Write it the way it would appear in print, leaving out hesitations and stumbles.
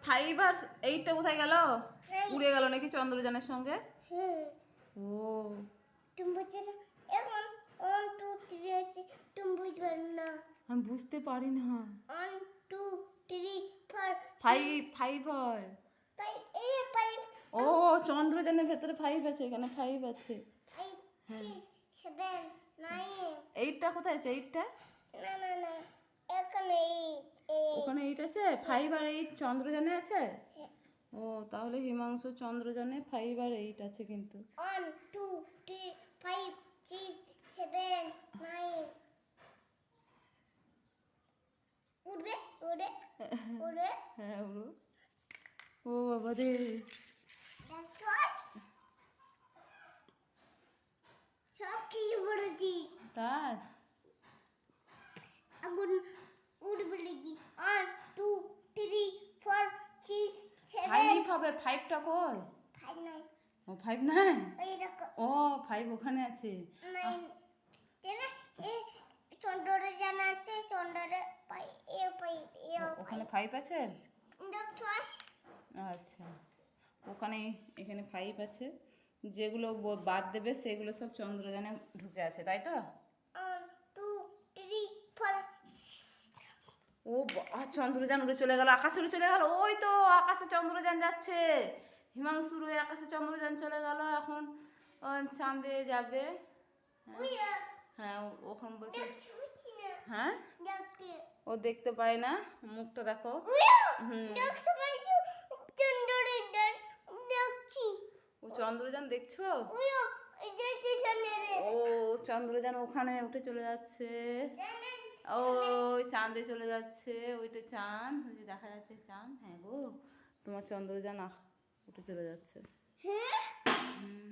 5 আর 8টা কোথায় গেল? উড়ে গেল নাকি চন্দ্রযানের সঙ্গে? ও তুমি বুঝছো না? এখন 1 2 3 আছে, তুমি বুঝবে না। আমি বুঝতে পারি না। 1 2 3 4 5 হয়। 5 এই 5 ও চন্দ্রযানের ভেতরে 5 আছে, এখানে 5 আছে। 5 6 7 9 8টা কোথায় আছে? 8টা না না না, এখানে 8 ওখানে 8 আছে। 5 আর 8 চন্দ্রযানে আছে। ও তাহলে হিমাংশু চন্দ্রযানে 5 আর 8 আছে কিন্তু। 1 2 3 5 6 7 9 উড়বে উড়ে উড়ে। হ্যাঁ ওরু। ও বাবা রে, দেখো সব কিছু বলেছি। তার আগুন উড়বে লেগে 1 2 3 4 6 7 5 হবে। 5টা কই? 5 9 ও 5 নাই। এই দেখো ও 5 ওখানে আছে। 9 তেনে এ চন্দ্রে জানা আছে, চন্দ্রে পাই এ পাই এ ওখানে 5 আছে। দেখো আচ্ছা ওখানে এখানে 5 আছে, যেগুলো বাদ দেবে সেগুলো সব চন্দ্রযানে ঢুকে আছে, তাই তো? 1 2 3 4 ও চন্দ্রযান উড়ে চলে গেল, আকাশে উড়ে চলে গেল। ওই তো আকাশে চন্দ্রযান যাচ্ছে। হিমাংশুর ওই আকাশে চন্দ্রযান চলে গেল, এখন চাঁদে যাবে। হ্যাঁ ওখানে বলছে। হ্যাঁ ও দেখতে পায় না, মুখটা দেখো। ও চন্দ্রযান দেখছো? ও চন্দ্রযান ওখানে উঠে চলে যাচ্ছে। ওই চাঁদে চলে যাচ্ছে, ওইটা চাঁদ, ওই যে দেখা যাচ্ছে চাঁদ। হ্যাঁ গো তোমার চন্দ্রযান উঠে চলে যাচ্ছে। হুম।